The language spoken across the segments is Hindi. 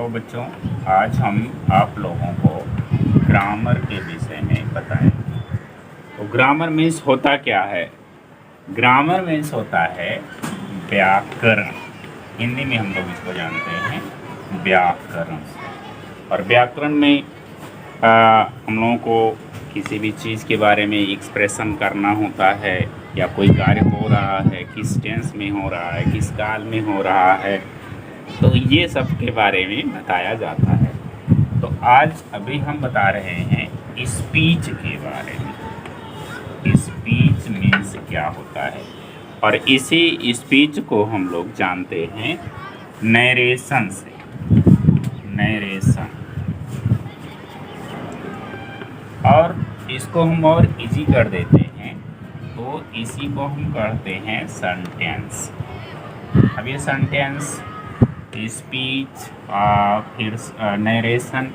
तो बच्चों, आज हम आप लोगों को ग्रामर के विषय में बताएंगे। तो ग्रामर मीन्स होता क्या है? ग्रामर मीन्स होता है व्याकरण। हिंदी में हम लोग इसको जानते हैं व्याकरण। और व्याकरण में हम लोगों को किसी भी चीज़ के बारे में एक्सप्रेशन करना होता है, या कोई कार्य हो रहा है, किस टेंस में हो रहा है, किस काल में हो रहा है, तो ये सब के बारे में बताया जाता है। तो आज अभी हम बता रहे हैं स्पीच के बारे में। स्पीच मीन्स क्या होता है, और इसी स्पीच को हम लोग जानते हैं नरेशन से। नरेशन, और इसको हम और इजी कर देते हैं, तो इसी को हम कहते हैं सेंटेंस। अब ये सेंटेंस, स्पीच, फिर नरेशन,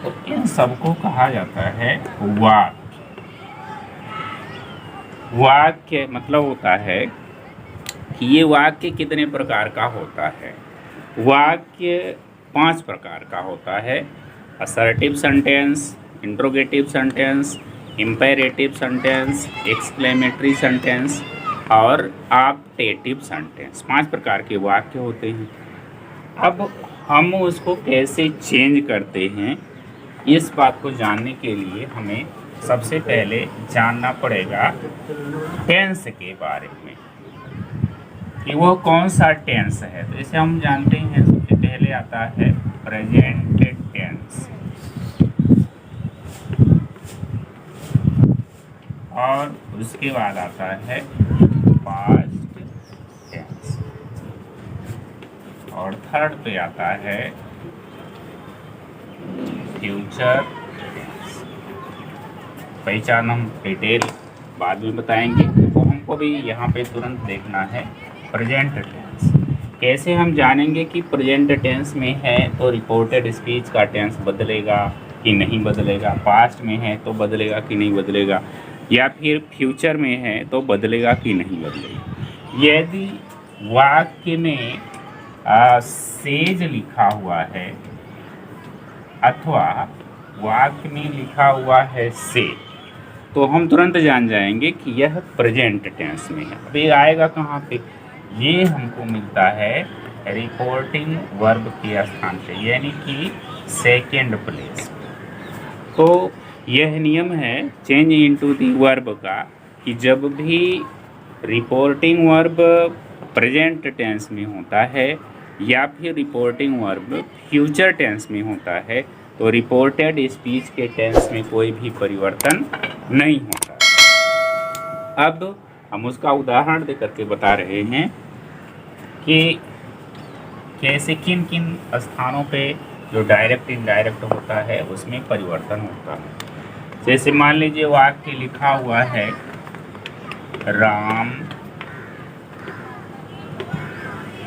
तो इन सबको कहा जाता है वाक्य। वाक्य मतलब होता है कि ये वाक्य कितने प्रकार का होता है। वाक्य 5 प्रकार का होता है: assertive sentence, interrogative sentence, imperative sentence, exclamatory sentence और ऑप्टेटिव सेंटेंस। 5 प्रकार के वाक्य होते हैं। अब हम उसको कैसे चेंज करते हैं, इस बात को जानने के लिए हमें सबसे पहले जानना पड़ेगा टेंस के बारे में, कि वो कौन सा टेंस है। तो इसे हम जानते हैं, सबसे पहले आता है प्रेजेंट टेंस, और उसके बाद आता है पास्ट टेंस, और थर्ड पे आता है फ्यूचर टेंस। पहचान हम डिटेल बाद में बताएंगे, तो हमको भी यहाँ पे तुरंत देखना है प्रेजेंट टेंस। कैसे हम जानेंगे कि प्रेजेंट टेंस में है तो रिपोर्टेड स्पीच का टेंस बदलेगा कि नहीं बदलेगा, पास्ट में है तो बदलेगा कि नहीं बदलेगा, या फिर फ्यूचर में है तो बदलेगा कि नहीं बदलेगा। यदि वाक्य में सेज लिखा हुआ है अथवा वाक्य में लिखा हुआ है से, तो हम तुरंत जान जाएंगे कि यह प्रेजेंट टेंस में है। अब ये आएगा कहाँ पे? ये हमको मिलता है रिपोर्टिंग वर्ब के स्थान पे, यानी कि सेकेंड प्लेस। तो यह नियम है चेंज इनटू दी वर्ब का, कि जब भी रिपोर्टिंग वर्ब प्रेजेंट टेंस में होता है या फिर रिपोर्टिंग वर्ब फ्यूचर टेंस में होता है, तो रिपोर्टेड स्पीच के टेंस में कोई भी परिवर्तन नहीं होता। अब हम उसका उदाहरण दे करके बता रहे हैं कि कैसे किन किन स्थानों पे जो डायरेक्ट इनडायरेक्ट होता है उसमें परिवर्तन होता है। जैसे मान लीजिए वाक्य लिखा हुआ है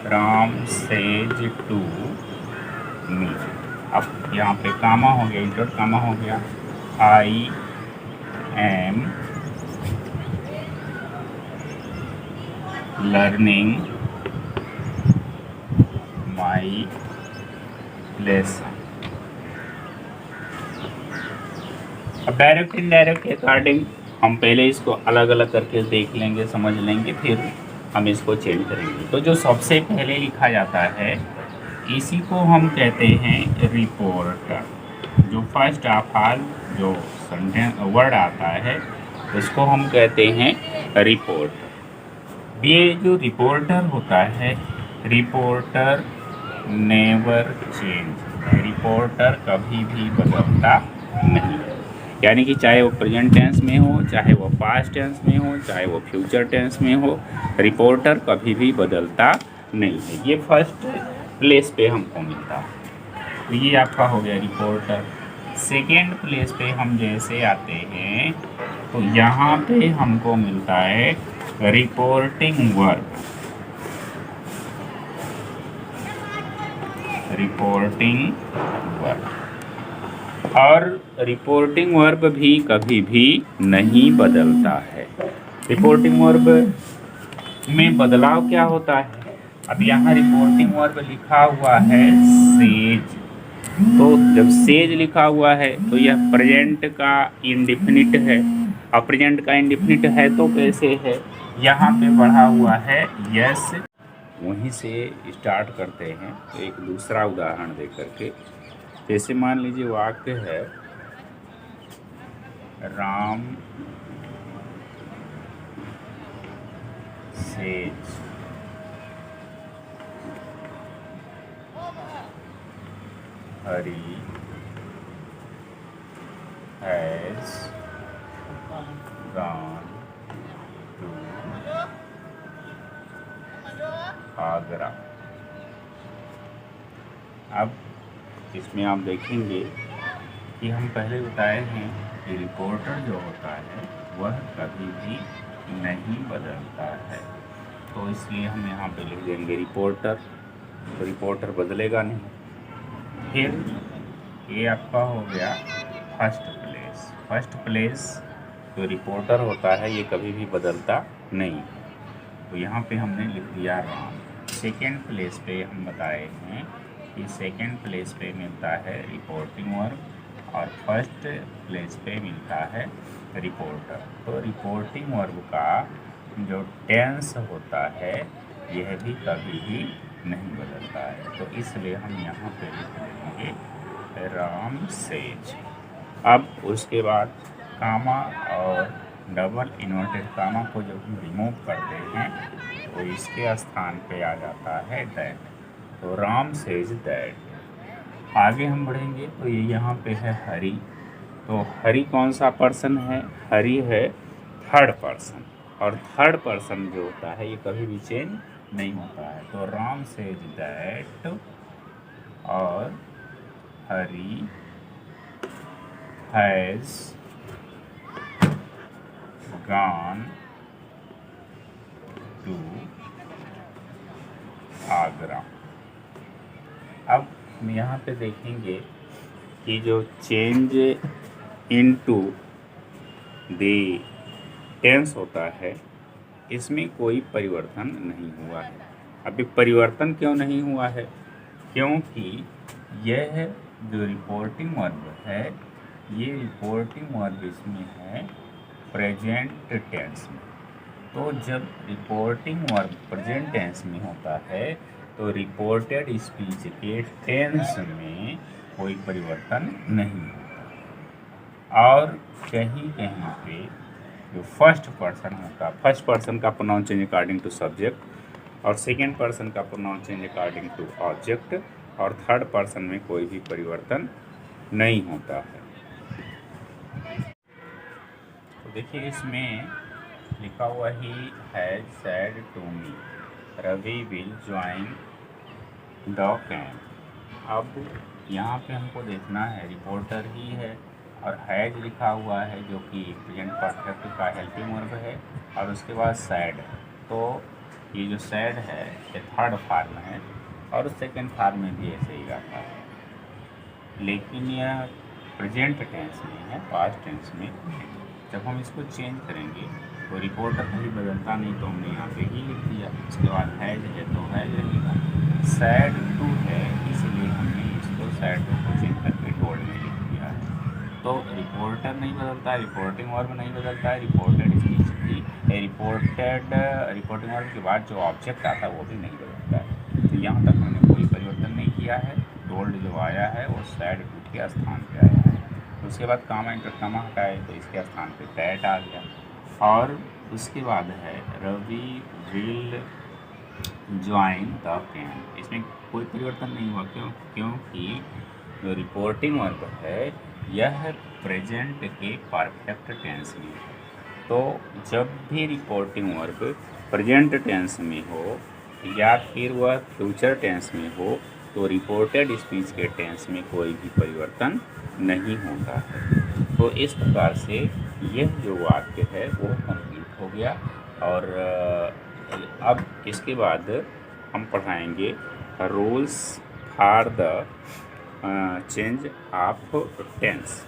राम सेज टू मी। अब यहाँ पे कामा हो गया, इंटरड कामा हो गया। I am learning my lesson. अब डायरेक्ट इनडायरेक्ट के अकॉर्डिंग हम पहले इसको अलग अलग करके देख लेंगे, समझ लेंगे, फिर हम इसको चेंज करेंगे। तो जो सबसे पहले लिखा जाता है इसी को हम कहते हैं रिपोर्टर। जो फर्स्ट ऑफ ऑल जो सेंटेंस वर्ड आता है उसको हम कहते हैं रिपोर्टर। ये जो रिपोर्टर होता है, रिपोर्टर नेवर चेंज, रिपोर्टर कभी भी बदलता नहीं है। यानी कि चाहे वो प्रेजेंट टेंस में हो, चाहे वो पास्ट टेंस में हो, चाहे वो फ्यूचर टेंस में हो, रिपोर्टर कभी भी बदलता नहीं है। ये फर्स्ट प्लेस पे हमको मिलता है। तो ये आपका हो गया रिपोर्टर। सेकेंड प्लेस पे हम जैसे आते हैं तो यहाँ पे हमको मिलता है रिपोर्टिंग वर्ब। रिपोर्टिंग वर्ब, और रिपोर्टिंग वर्ब भी कभी भी नहीं बदलता है। रिपोर्टिंग वर्ब में बदलाव क्या होता है? अब यहाँ रिपोर्टिंग वर्ब लिखा हुआ है सेज, तो जब सेज लिखा हुआ है तो यह प्रेजेंट का इंडिफिनिट है, और प्रेजेंट का इंडिफिनिट है तो कैसे है, यहाँ पे बढ़ा हुआ है यस। वहीं से स्टार्ट करते हैं। तो एक दूसरा उदाहरण दे करके, जैसे मान लीजिए वाक्य है Ram says Hari has gone to Agra. अब इसमें आप देखेंगे कि हम पहले बताए हैं कि रिपोर्टर जो होता है वह कभी भी नहीं बदलता है, तो इसलिए हम यहाँ पे लिख देंगे रिपोर्टर, तो रिपोर्टर बदलेगा नहीं। फिर ये आपका हो गया फर्स्ट प्लेस। फर्स्ट प्लेस जो रिपोर्टर होता है ये कभी भी बदलता नहीं, तो यहाँ पे हमने लिख दिया राम। सेकेंड प्लेस पे हम बताए हैं कि सेकेंड प्लेस पे मिलता है रिपोर्टिंग वर्ब, और फर्स्ट प्लेस पे मिलता है रिपोर्टर। तो रिपोर्टिंग वर्ब का जो टेंस होता है यह भी कभी भी नहीं बदलता है, तो इसलिए हम यहाँ पे लिख देंगे राम सेज। अब उसके बाद कामा और डबल इन्वर्टेड कामा को जब हम रिमूव करते हैं तो इसके स्थान पे आ जाता है दैट, तो राम सेज दैट। आगे हम बढ़ेंगे तो ये यहाँ पे है हरी, तो हरी कौन सा पर्सन है, हरी है थर्ड पर्सन, और थर्ड पर्सन जो होता है ये कभी भी चेंज नहीं होता है, तो राम सेज दैट और हरी हैज गॉन टू आगरा। अब हम यहाँ पे देखेंगे कि जो चेंज इनटू द टेंस होता है इसमें कोई परिवर्तन नहीं हुआ है। अभी परिवर्तन क्यों नहीं हुआ है, क्योंकि यह जो रिपोर्टिंग वर्ब है ये रिपोर्टिंग वर्ब इसमें है प्रेजेंट टेंस में। तो जब रिपोर्टिंग वर्ब प्रेजेंट टेंस में होता है तो रिपोर्टेड स्पीच के टेंस में कोई परिवर्तन नहीं होता। और कहीं कहीं पे जो फर्स्ट पर्सन होता, फर्स्ट पर्सन का pronoun change according to subject, और सेकेंड पर्सन का pronoun change according to object, और थर्ड पर्सन में कोई भी परिवर्तन नहीं होता है। तो देखिए इसमें लिखा हुआ he has said to me Ravi will join the camp. अब यहाँ पे हमको देखना है रिपोर्टर ही है और हैज लिखा हुआ है जो कि प्रेजेंट परफेक्ट का हेल्पिंग वर्ब है, और उसके बाद सैड है। तो ये जो सैड है ये थर्ड फॉर्म है और सेकेंड फॉर्म में भी ऐसे ही रहता है, लेकिन यह प्रेजेंट टेंस में है, पास्ट टेंस में। जब हम इसको चेंज करेंगे तो रिपोर्टर कभी बदलता नहीं, तो हमने यहाँ पे ही लिख दिया। उसके बाद हैज है तो हैज रहेगा। सैड टू है इसलिए हमने इसको सैड टू को चेंज करके टोल्ड में लिख दिया है। तो रिपोर्टर नहीं बदलता है, रिपोर्टिंग वर्ब नहीं बदलता है, रिपोर्टेड स्पीच भी रिपोर्टिंग वर्ब के बाद जो ऑब्जेक्ट आता है वो भी नहीं बदलता है। तो यहाँ तक हमने कोई परिवर्तन नहीं किया है। टोल्ड जो आया है वो सैड टू के स्थान पे आया है। उसके बाद कामा इंटरकामा हटाए तो इसके स्थान पे दैट आ गया, और उसके बाद है Ravi will join the camp. इसमें कोई परिवर्तन नहीं हुआ, क्योंकि जो रिपोर्टिंग वर्ब है यह प्रेजेंट के परफेक्ट टेंस में। तो जब भी रिपोर्टिंग वर्ब प्रेजेंट टेंस में हो या फिर वह फ्यूचर टेंस में हो तो रिपोर्टेड स्पीच के टेंस में कोई भी परिवर्तन नहीं होता है। तो इस प्रकार से यह जो वाक्य है वो कंप्लीट हो गया। और अब इसके बाद हम पढ़ाएंगे rules for the change of tense.